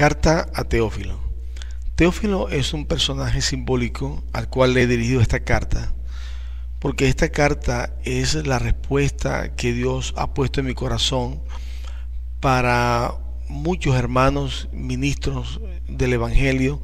Carta a Teófilo. Teófilo es un personaje simbólico al cual le he dirigido esta carta, porque esta carta es la respuesta que Dios ha puesto en mi corazón para muchos hermanos ministros del Evangelio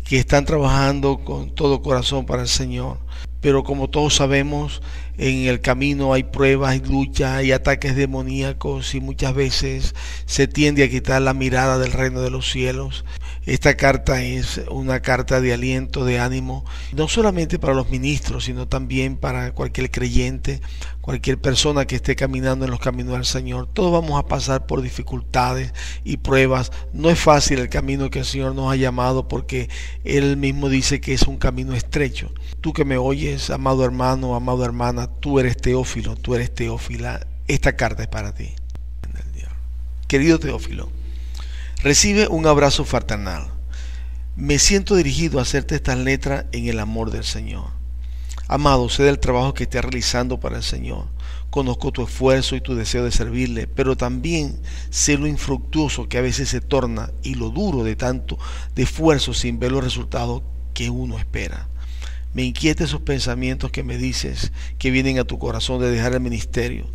que están trabajando con todo corazón para el Señor. Pero como todos sabemos, en el camino hay pruebas, hay luchas, hay ataques demoníacos y muchas veces se tiende a quitar la mirada del reino de los cielos. Esta carta es una carta de aliento, de ánimo, no solamente para los ministros, sino también para cualquier creyente, cualquier persona que esté caminando en los caminos del Señor. Todos vamos a pasar por dificultades y pruebas. No es fácil el camino que el Señor nos ha llamado, porque Él mismo dice que es un camino estrecho. Tú que me oyes, amado hermano, amada hermana, tú eres Teófilo, tú eres Teófila. Esta carta es para ti. Querido Teófilo, recibe un abrazo fraternal. Me siento dirigido a hacerte estas letras en el amor del Señor. Amado, sé del trabajo que estás realizando para el Señor. Conozco tu esfuerzo y tu deseo de servirle, pero también sé lo infructuoso que a veces se torna y lo duro de tanto de esfuerzo sin ver los resultados que uno espera. Me inquieta esos pensamientos que me dices que vienen a tu corazón de dejar el ministerio.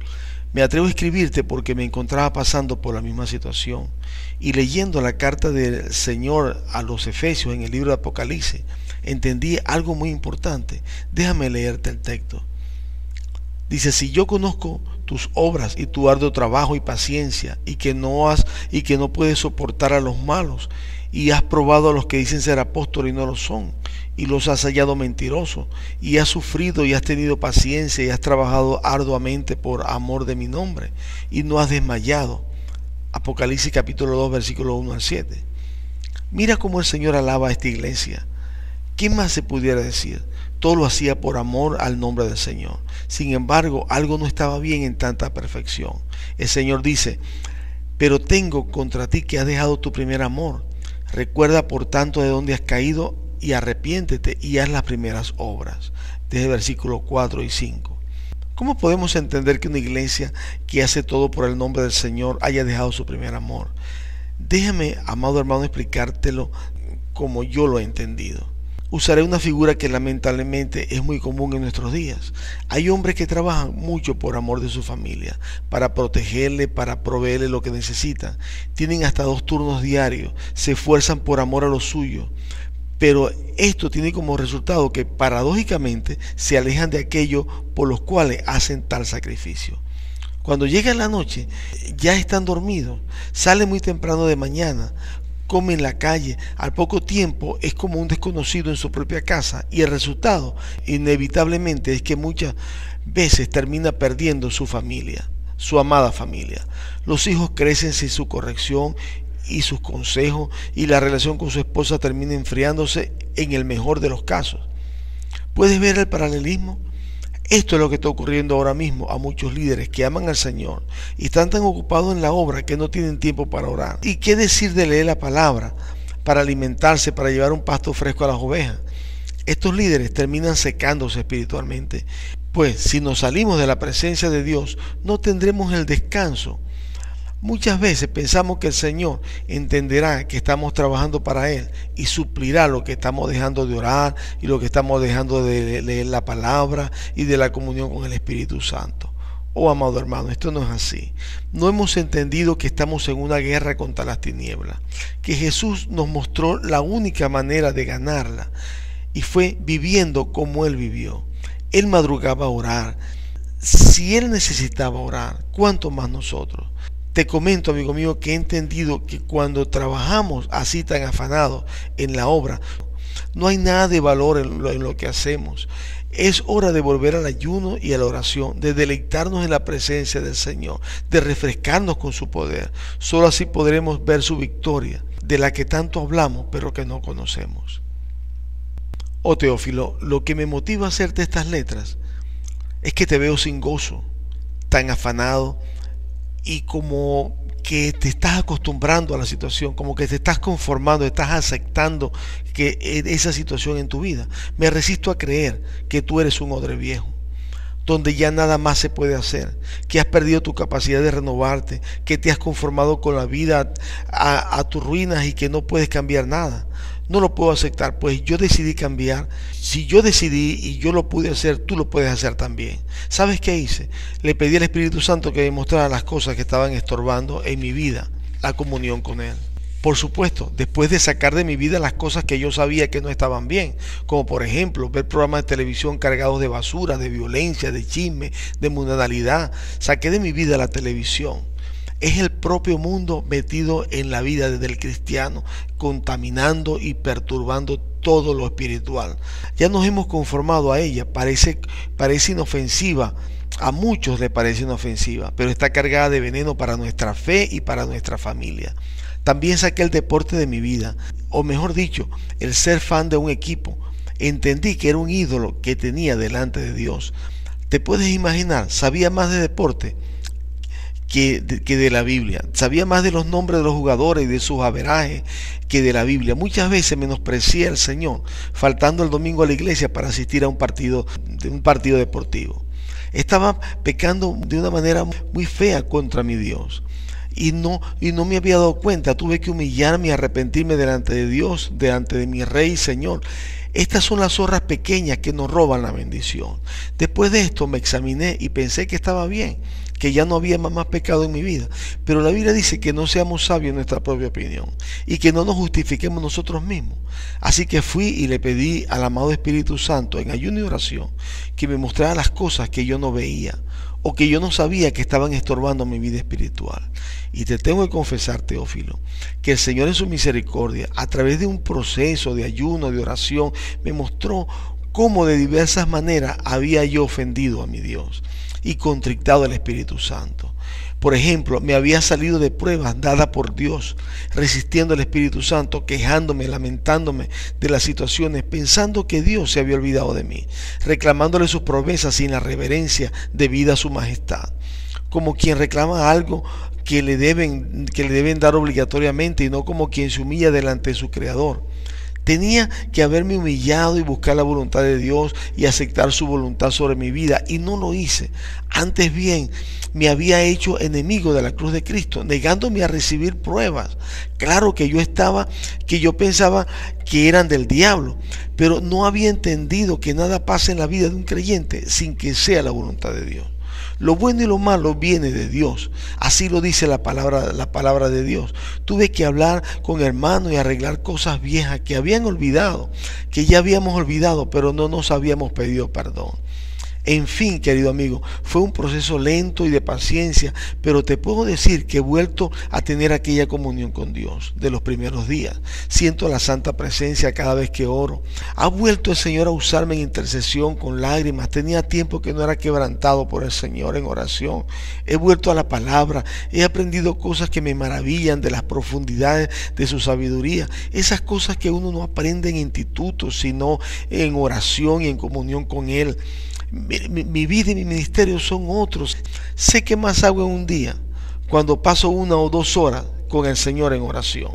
Me atrevo a escribirte porque me encontraba pasando por la misma situación, y leyendo la carta del Señor a los Efesios en el libro de Apocalipsis, entendí algo muy importante. Déjame leerte el texto. Dice: si yo conozco tus obras y tu arduo trabajo y paciencia, y que no puedes soportar a los malos, y has probado a los que dicen ser apóstoles y no lo son, y los has hallado mentirosos, y has sufrido y has tenido paciencia y has trabajado arduamente por amor de mi nombre, y no has desmayado. Apocalipsis capítulo 2 versículo 1 al 7. Mira cómo el Señor alaba a esta iglesia. ¿Qué más se pudiera decir? Todo lo hacía por amor al nombre del Señor. Sin embargo, algo no estaba bien en tanta perfección. El Señor dice: pero tengo contra ti que has dejado tu primer amor. Recuerda por tanto de dónde has caído y arrepiéntete y haz las primeras obras. Desde versículos 4 y 5. ¿Cómo podemos entender que una iglesia que hace todo por el nombre del Señor haya dejado su primer amor? Déjame, amado hermano, explicártelo como yo lo he entendido. Usaré una figura que lamentablemente es muy común en nuestros días. Hay hombres que trabajan mucho por amor de su familia, para protegerle, para proveerle lo que necesitan. Tienen hasta 2 turnos diarios, se esfuerzan por amor a lo suyo. Pero esto tiene como resultado que paradójicamente se alejan de aquello por los cuales hacen tal sacrificio. Cuando llega la noche, ya están dormidos, salen muy temprano de mañana, comen en la calle, al poco tiempo es como un desconocido en su propia casa, y el resultado inevitablemente es que muchas veces termina perdiendo su familia, su amada familia. Los hijos crecen sin su corrección y sus consejos, y la relación con su esposa termina enfriándose en el mejor de los casos. ¿Puedes ver el paralelismo? Esto es lo que está ocurriendo ahora mismo a muchos líderes que aman al Señor y están tan ocupados en la obra que no tienen tiempo para orar. ¿Y qué decir de leer la palabra, para alimentarse, para llevar un pasto fresco a las ovejas? Estos líderes terminan secándose espiritualmente, pues si nos salimos de la presencia de Dios no tendremos el descanso. Muchas veces pensamos que el Señor entenderá que estamos trabajando para Él y suplirá lo que estamos dejando de orar y lo que estamos dejando de leer la palabra y de la comunión con el Espíritu Santo. Oh, amado hermano, esto no es así. No hemos entendido que estamos en una guerra contra las tinieblas, que Jesús nos mostró la única manera de ganarla, y fue viviendo como Él vivió. Él madrugaba a orar. Si Él necesitaba orar, ¿cuánto más nosotros? Te comento, amigo mío, que he entendido que cuando trabajamos así tan afanados en la obra, no hay nada de valor en lo que hacemos. Es hora de volver al ayuno y a la oración, de deleitarnos en la presencia del Señor, de refrescarnos con su poder. Solo así podremos ver su victoria, de la que tanto hablamos, pero que no conocemos. Oh Teófilo, lo que me motiva a hacerte estas letras es que te veo sin gozo, tan afanado, y como que te estás acostumbrando a la situación, como que te estás conformando, estás aceptando que esa situación en tu vida. Me resisto a creer que tú eres un odre viejo. donde ya nada más se puede hacer, que has perdido tu capacidad de renovarte, que te has conformado con la vida a tus ruinas y que no puedes cambiar nada. No lo puedo aceptar, pues yo decidí cambiar. Si yo decidí y yo lo pude hacer, tú lo puedes hacer también. ¿Sabes qué hice? Le pedí al Espíritu Santo que me mostrara las cosas que estaban estorbando en mi vida, la comunión con Él. Por supuesto, después de sacar de mi vida las cosas que yo sabía que no estaban bien, como por ejemplo ver programas de televisión cargados de basura, de violencia, de chisme, de mundanalidad, saqué de mi vida la televisión. Es el propio mundo metido en la vida del cristiano, contaminando y perturbando todo lo espiritual. Ya nos hemos conformado a ella, parece inofensiva. A muchos le parece inofensiva, pero está cargada de veneno para nuestra fe y para nuestra familia. También saqué el deporte de mi vida, o mejor dicho, el ser fan de un equipo. Entendí que era un ídolo que tenía delante de Dios. ¿Te puedes imaginar? Sabía más de deporte que de la Biblia. Sabía más de los nombres de los jugadores y de sus averajes que de la Biblia. Muchas veces menosprecié al Señor, faltando el domingo a la iglesia para asistir a un partido deportivo. Estaba pecando de una manera muy fea contra mi Dios. Y no me había dado cuenta. Tuve que humillarme y arrepentirme delante de Dios, delante de mi Rey y Señor. Estas son las zorras pequeñas que nos roban la bendición. Después de esto me examiné y pensé que estaba bien, que ya no había más pecado en mi vida. Pero la Biblia dice que no seamos sabios en nuestra propia opinión y que no nos justifiquemos nosotros mismos. Así que fui y le pedí al amado Espíritu Santo en ayuno y oración que me mostrara las cosas que yo no veía o que yo no sabía que estaban estorbando mi vida espiritual. Y te tengo que confesar, Teófilo, que el Señor en su misericordia, a través de un proceso de ayuno, de oración, me mostró cómo de diversas maneras había yo ofendido a mi Dios y contrictado al Espíritu Santo. Por ejemplo, me había salido de pruebas dadas por Dios, resistiendo al Espíritu Santo, quejándome, lamentándome de las situaciones, pensando que Dios se había olvidado de mí, reclamándole sus promesas sin la reverencia debida a su majestad, como quien reclama algo que le deben dar obligatoriamente y no como quien se humilla delante de su Creador. Tenía que haberme humillado y buscar la voluntad de Dios y aceptar su voluntad sobre mi vida, y no lo hice. Antes bien, me había hecho enemigo de la cruz de Cristo, negándome a recibir pruebas. Claro que yo pensaba que eran del diablo, pero no había entendido que nada pasa en la vida de un creyente sin que sea la voluntad de Dios. Lo bueno y lo malo viene de Dios. Así lo dice la palabra de Dios. Tuve que hablar con hermanos y arreglar cosas viejas que habían olvidado, que ya habíamos olvidado, pero no nos habíamos pedido perdón. En fin, querido amigo, fue un proceso lento y de paciencia, pero te puedo decir que he vuelto a tener aquella comunión con Dios de los primeros días. Siento la santa presencia cada vez que oro. Ha vuelto el Señor a usarme en intercesión con lágrimas. Tenía tiempo que no era quebrantado por el Señor en oración. He vuelto a la palabra. He aprendido cosas que me maravillan de las profundidades de su sabiduría. Esas cosas que uno no aprende en institutos, sino en oración y en comunión con Él. Mi vida y mi ministerio son otros. Sé que más hago en un día cuando paso 1 o 2 horas con el Señor en oración,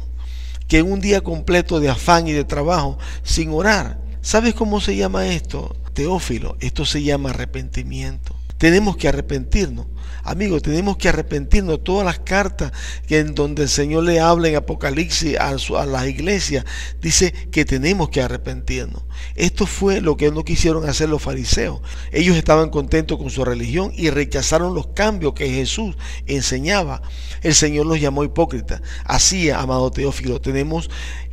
que en un día completo de afán y de trabajo sin orar. ¿Sabes cómo se llama esto, Teófilo? Esto se llama arrepentimiento. Tenemos que arrepentirnos. Amigos, tenemos que arrepentirnos. Todas las cartas en donde el Señor le habla en Apocalipsis a las iglesias, dice que tenemos que arrepentirnos. Esto fue lo que no quisieron hacer los fariseos. Ellos estaban contentos con su religión y rechazaron los cambios que Jesús enseñaba. El Señor los llamó hipócritas. Así, amado Teófilo, tenemos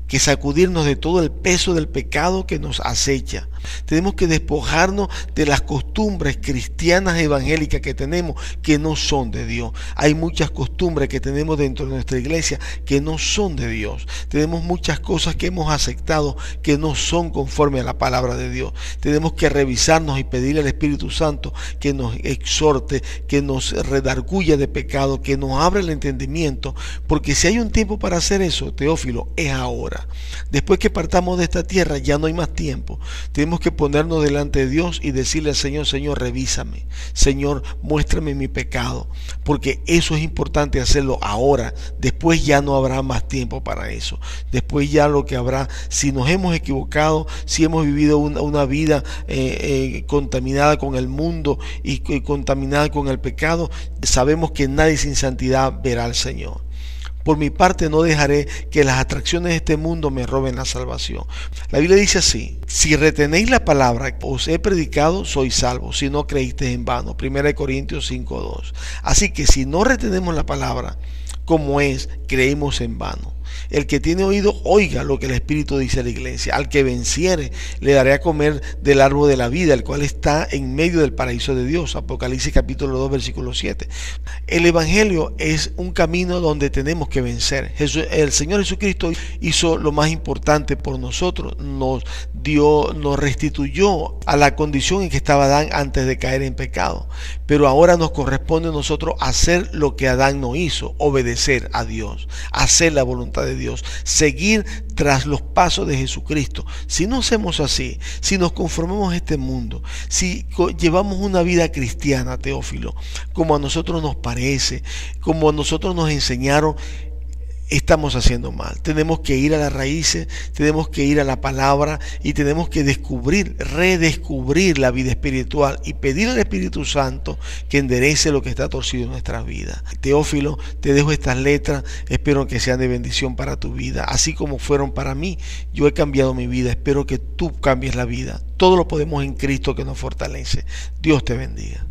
que sacudirnos de todo el peso del pecado que nos acecha. Tenemos que despojarnos de las costumbres cristianas evangélicas que tenemos, que no son de Dios. Hay muchas costumbres que tenemos dentro de nuestra iglesia que no son de Dios. Tenemos muchas cosas que hemos aceptado que no son conforme a la palabra de Dios. Tenemos que revisarnos y pedirle al Espíritu Santo que nos exhorte, que nos redarguya de pecado, que nos abra el entendimiento, porque si hay un tiempo para hacer eso, Teófilo, es ahora. ahora. Después que partamos de esta tierra ya no hay más tiempo. Tenemos que ponernos delante de Dios y decirle al Señor: Señor, revísame. Señor, muéstrame mi pecado. Porque eso es importante hacerlo ahora. Después ya no habrá más tiempo para eso. Después ya lo que habrá, si nos hemos equivocado, si hemos vivido una vida contaminada con el mundo y contaminada con el pecado, sabemos que nadie sin santidad verá al Señor. Por mi parte no dejaré que las atracciones de este mundo me roben la salvación. La Biblia dice así: si retenéis la palabra que os he predicado, sois salvos, si no creísteis en vano. 1 Corintios 5:2. Así que si no retenemos la palabra como es, creímos en vano. El que tiene oído, oiga lo que el Espíritu dice a la iglesia. Al que venciere, le daré a comer del árbol de la vida, el cual está en medio del paraíso de Dios. Apocalipsis capítulo 2, versículo 7. El Evangelio es un camino donde tenemos que vencer. El Señor Jesucristo hizo lo más importante por nosotros. Nos restituyó a la condición en que estaba Adán antes de caer en pecado. Pero ahora nos corresponde a nosotros hacer lo que Adán no hizo: obedecer a Dios, hacer la voluntad de Dios, seguir tras los pasos de Jesucristo. Si no hacemos así, si nos conformamos a este mundo, si llevamos una vida cristiana, Teófilo, como a nosotros nos parece, como a nosotros nos enseñaron, estamos haciendo mal. Tenemos que ir a las raíces, tenemos que ir a la palabra y tenemos que redescubrir la vida espiritual y pedir al Espíritu Santo que enderece lo que está torcido en nuestras vidas. Teófilo, te dejo estas letras, espero que sean de bendición para tu vida, así como fueron para mí. Yo he cambiado mi vida, espero que tú cambies la vida. Todo lo podemos en Cristo que nos fortalece. Dios te bendiga.